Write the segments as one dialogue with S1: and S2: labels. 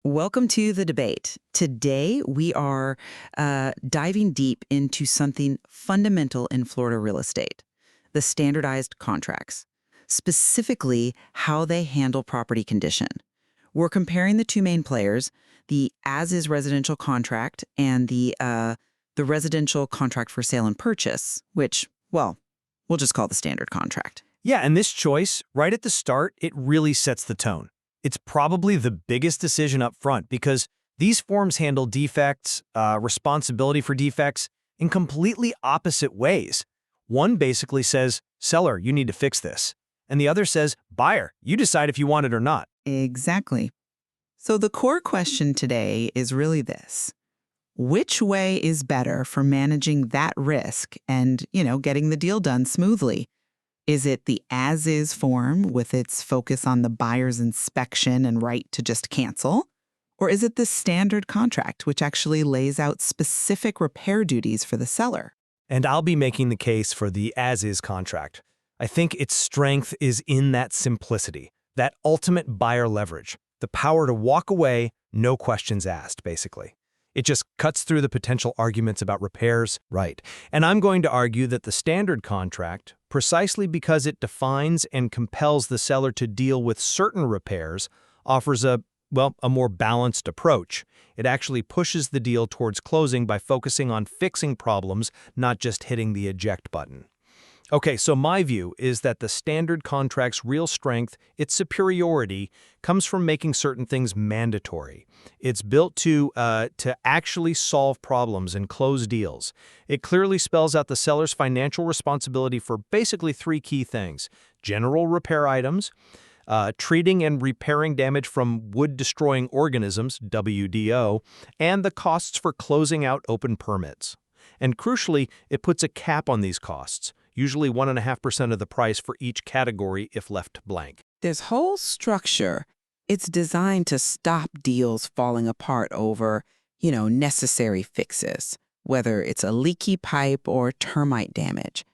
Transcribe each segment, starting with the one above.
S1: Welcome to the debate. Today, we are diving deep into something fundamental in Florida real estate, the standardized contracts, specifically how they handle property condition. We're comparing the two main players, the as-is residential contract and the residential contract for sale and purchase, which, well, we'll just call the standard contract.
S2: Yeah, and this choice, right at the start, it really sets the tone. It's probably the biggest decision up front because these forms handle defects, responsibility for defects, in completely opposite ways. One basically says, seller, you need to fix this. And the other says, buyer, you decide if you want it or not.
S1: Exactly. So the core question today is really this. Which way is better for managing that risk and, getting the deal done smoothly? Is it the as-is form with its focus on the buyer's inspection and right to just cancel? Or is it the standard contract, which actually lays out specific repair duties for the seller?
S2: And I'll be making the case for the as-is contract. I think its strength is in that simplicity, that ultimate buyer leverage, the power to walk away, no questions asked, basically. It just cuts through the potential arguments about repairs, right? And I'm going to argue that the standard contract, precisely because it defines and compels the seller to deal with certain repairs, offers a more balanced approach. It actually pushes the deal towards closing by focusing on fixing problems, not just hitting the eject button. Okay, so my view is that the standard contract's real strength, its superiority, comes from making certain things mandatory. It's built to actually solve problems and close deals. It clearly spells out the seller's financial responsibility for basically three key things: general repair items, treating and repairing damage from wood-destroying organisms, WDO, and the costs for closing out open permits. And crucially, it puts a cap on these costs, usually 1.5% of the price for each category if left blank.
S1: This whole structure, it's designed to stop deals falling apart over, necessary fixes, whether it's a leaky pipe or termite damage.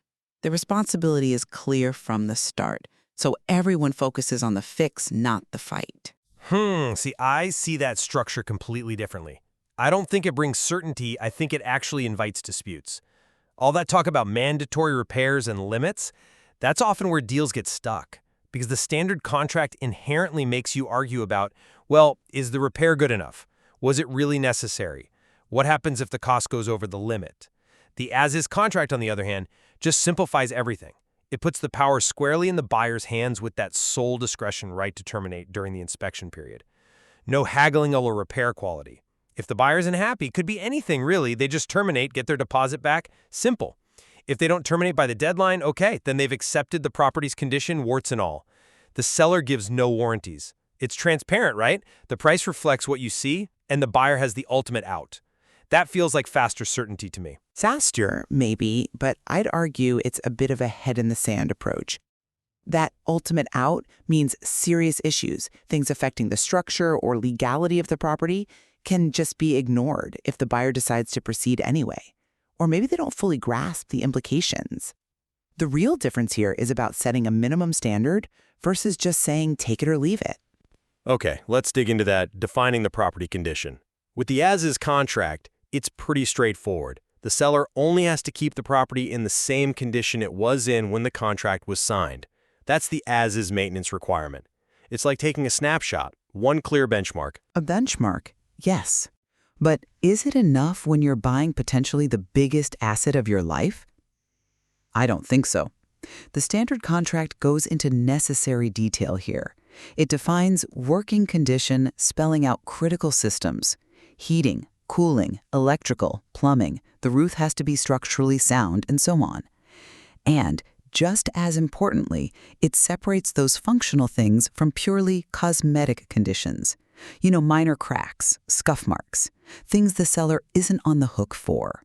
S1: The responsibility is clear from the start, so everyone focuses on the fix, not the fight.
S3: See, I see that structure completely differently. I don't think it brings certainty, I think it actually invites disputes. All that talk about mandatory repairs and limits, that's often where deals get stuck, because the standard contract inherently makes you argue about, well, is the repair good enough? Was it really necessary? What happens if the cost goes over the limit? The as-is contract, on the other hand, just simplifies everything. It puts the power squarely in the buyer's hands with that sole discretion right to terminate during the inspection period. No haggling over repair quality. If the buyer isn't happy, could be anything really, they just terminate, get their deposit back, simple. If they don't terminate by the deadline, okay, then they've accepted the property's condition, warts and all. The seller gives no warranties. It's transparent, right? The price reflects what you see, and the buyer has the ultimate out. That feels like faster certainty to me.
S1: Faster, maybe, but I'd argue it's a bit of a head-in-the-sand approach. That ultimate out means serious issues, things affecting the structure or legality of the property, can just be ignored if the buyer decides to proceed anyway. Or maybe they don't fully grasp the implications. The real difference here is about setting a minimum standard versus just saying take it or leave it.
S3: Okay, let's dig into that, defining the property condition. With the as-is contract, it's pretty straightforward. The seller only has to keep the property in the same condition it was in when the contract was signed. That's the as-is maintenance requirement. It's like taking a snapshot, one clear benchmark.
S1: A benchmark, yes. But is it enough when you're buying potentially the biggest asset of your life? I don't think so. The standard contract goes into necessary detail here. It defines working condition, spelling out critical systems: heating, cooling, electrical, plumbing, the roof has to be structurally sound, and so on. And just as importantly, it separates those functional things from purely cosmetic conditions. Minor cracks, scuff marks, things the seller isn't on the hook for.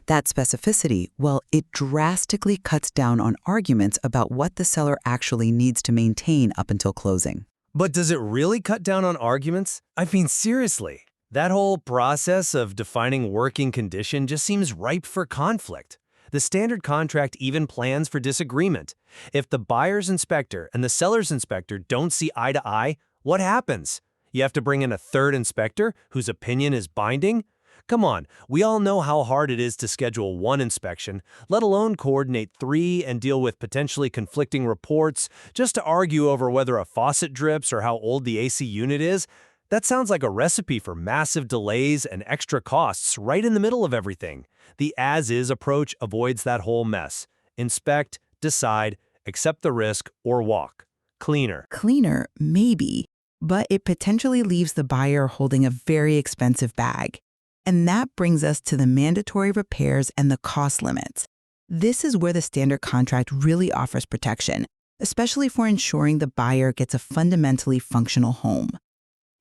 S1: That specificity, well, it drastically cuts down on arguments about what the seller actually needs to maintain up until closing.
S3: But does it really cut down on arguments? I mean, seriously, that whole process of defining working condition just seems ripe for conflict. The standard contract even plans for disagreement. If the buyer's inspector and the seller's inspector don't see eye to eye, what happens? You have to bring in a third inspector whose opinion is binding? Come on, we all know how hard it is to schedule one inspection, let alone coordinate 3 and deal with potentially conflicting reports just to argue over whether a faucet drips or how old the AC unit is. That sounds like a recipe for massive delays and extra costs right in the middle of everything. The as-is approach avoids that whole mess. Inspect, decide, accept the risk, or walk. Cleaner.
S4: Cleaner, maybe, but it potentially leaves the buyer holding a very expensive bag. And that brings us to the mandatory repairs and the cost limits. This is where the standard contract really offers protection, especially for ensuring the buyer gets a fundamentally functional home.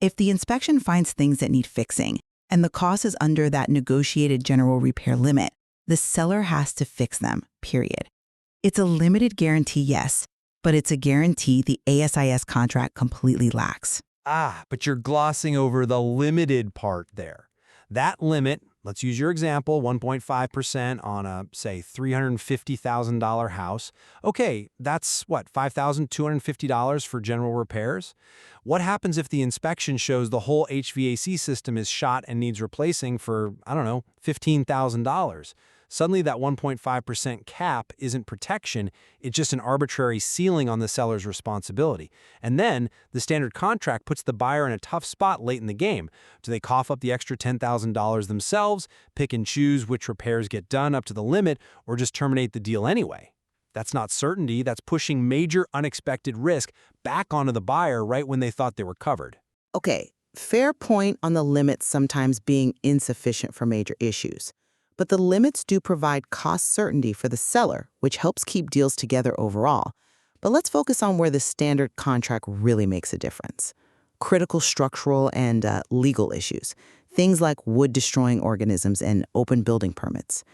S4: If the inspection finds things that need fixing, and the cost is under that negotiated general repair limit, the seller has to fix them, period. It's a limited guarantee, yes, but it's a guarantee the ASIS contract completely lacks.
S3: But you're glossing over the limited part there. That limit, let's use your example, 1.5% on a, say, $350,000 house. Okay, that's what, $5,250 for general repairs? What happens if the inspection shows the whole HVAC system is shot and needs replacing for, I don't know, $15,000? Suddenly that 1.5% cap isn't protection, it's just an arbitrary ceiling on the seller's responsibility. And then the standard contract puts the buyer in a tough spot late in the game. Do they cough up the extra $10,000 themselves, pick and choose which repairs get done up to the limit, or just terminate the deal anyway? That's not certainty, that's pushing major unexpected risk back onto the buyer right when they thought they were covered.
S1: Okay, fair point on the limits sometimes being insufficient for major issues. But the limits do provide cost certainty for the seller, which helps keep deals together overall. But let's focus on where the standard contract really makes a difference. Critical structural and legal issues, things like wood-destroying organisms and open building permits.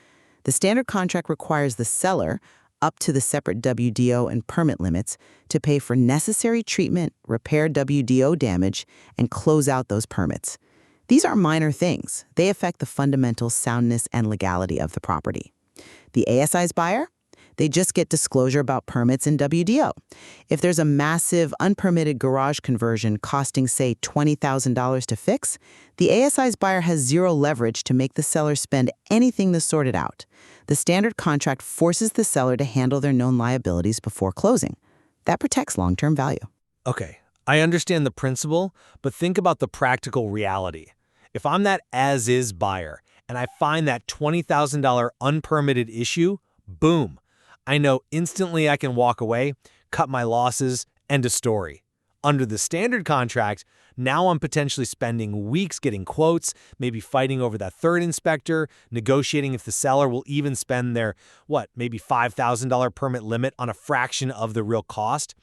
S1: The standard contract requires the seller, up to the separate WDO and permit limits, to pay for necessary treatment, repair WDO damage, and close out those permits. These aren't minor things. They affect the fundamental soundness and legality of the property. The ASI's buyer? They just get disclosure about permits and WDO. If there's a massive, unpermitted garage conversion costing, say, $20,000 to fix, the ASI's buyer has zero leverage to make the seller spend anything to sort it out. The standard contract forces the seller to handle their known liabilities before closing. That protects long-term value.
S3: Okay, I understand the principle, but think about the practical reality. If I'm that as-is buyer and I find that $20,000 unpermitted issue, boom, I know instantly I can walk away, cut my losses, end of story. Under the standard contract, now I'm potentially spending weeks getting quotes, maybe fighting over that third inspector, negotiating if the seller will even spend their, maybe $5,000 permit limit on a fraction of the real cost.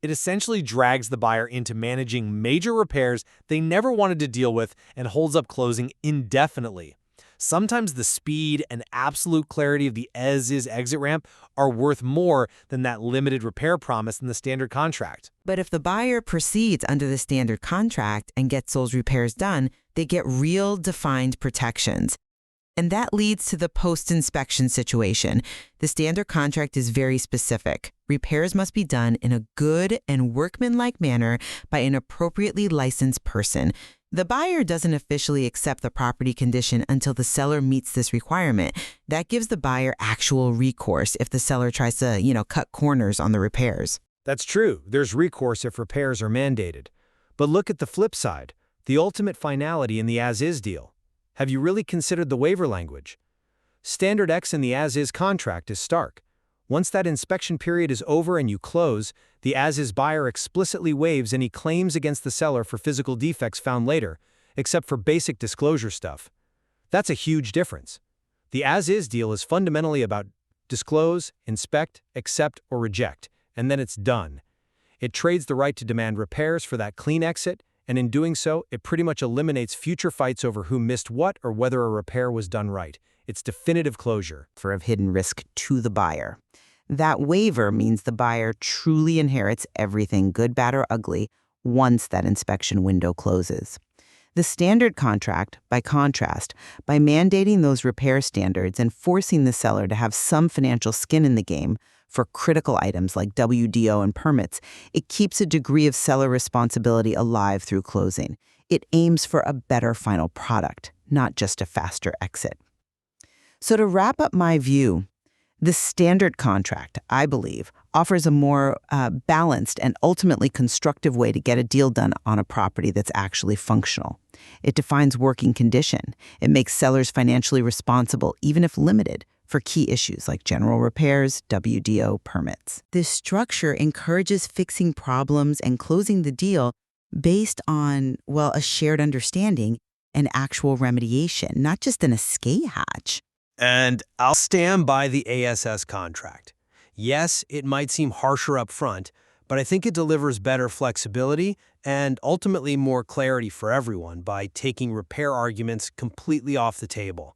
S3: It essentially drags the buyer into managing major repairs they never wanted to deal with and holds up closing indefinitely. Sometimes the speed and absolute clarity of the as-is exit ramp are worth more than that limited repair promise in the standard contract.
S4: But if the buyer proceeds under the standard contract and gets those repairs done, they get real defined protections. And that leads to the post-inspection situation. The standard contract is very specific. Repairs must be done in a good and workmanlike manner by an appropriately licensed person. The buyer doesn't officially accept the property condition until the seller meets this requirement. That gives the buyer actual recourse if the seller tries to, cut corners on the repairs.
S3: That's true. There's recourse if repairs are mandated. But look at the flip side, the ultimate finality in the as-is deal. Have you really considered the waiver language? Standard X in the as-is contract is stark. Once that inspection period is over and you close, the as-is buyer explicitly waives any claims against the seller for physical defects found later, except for basic disclosure stuff. That's a huge difference. The as-is deal is fundamentally about disclose, inspect, accept, or reject, and then it's done. It trades the right to demand repairs for that clean exit, and in doing so, it pretty much eliminates future fights over who missed what or whether a repair was done right. It's definitive closure.
S1: Of hidden risk to the buyer. That waiver means the buyer truly inherits everything, good, bad, or ugly, once that inspection window closes. The standard contract, by contrast, by mandating those repair standards and forcing the seller to have some financial skin in the game, For critical items like WDO and permits, it keeps a degree of seller responsibility alive through closing. It aims for a better final product, not just a faster exit. So to wrap up my view, the standard contract, I believe, offers a more balanced and ultimately constructive way to get a deal done on a property that's actually functional. It defines working condition. It makes sellers financially responsible, even if limited, for key issues like general repairs, WDO permits. This structure encourages fixing problems and closing the deal based on, well, a shared understanding and actual remediation, not just an escape hatch.
S3: And I'll stand by the ASS contract. Yes, it might seem harsher up front, but I think it delivers better flexibility and ultimately more clarity for everyone by taking repair arguments completely off the table.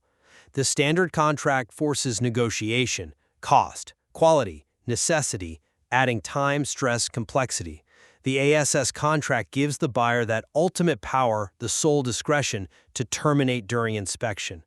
S3: The standard contract forces negotiation, cost, quality, necessity, adding time, stress, complexity. The ASS contract gives the buyer that ultimate power, the sole discretion, to terminate during inspection.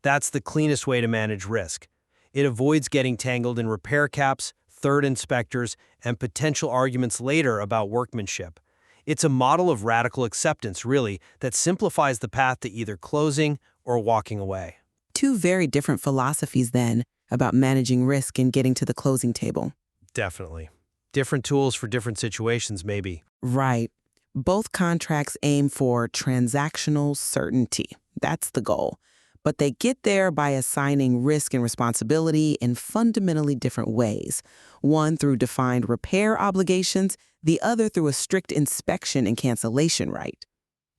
S3: That's the cleanest way to manage risk. It avoids getting tangled in repair caps, third inspectors, and potential arguments later about workmanship. It's a model of radical acceptance, really, that simplifies the path to either closing or walking away.
S4: Two very different philosophies, then, about managing risk and getting to the closing table.
S3: Definitely. Different tools for different situations, maybe.
S4: Right. Both contracts aim for transactional certainty. That's the goal. But they get there by assigning risk and responsibility in fundamentally different ways. One through defined repair obligations, the other through a strict inspection and cancellation right.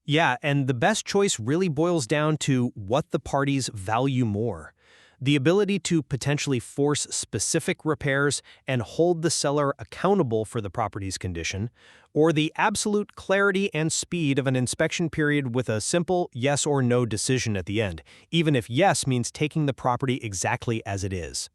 S2: Yeah, and the best choice really boils down to what the parties value more. The ability to potentially force specific repairs and hold the seller accountable for the property's condition, or the absolute clarity and speed of an inspection period with a simple yes or no decision at the end, even if yes means taking the property exactly as it is.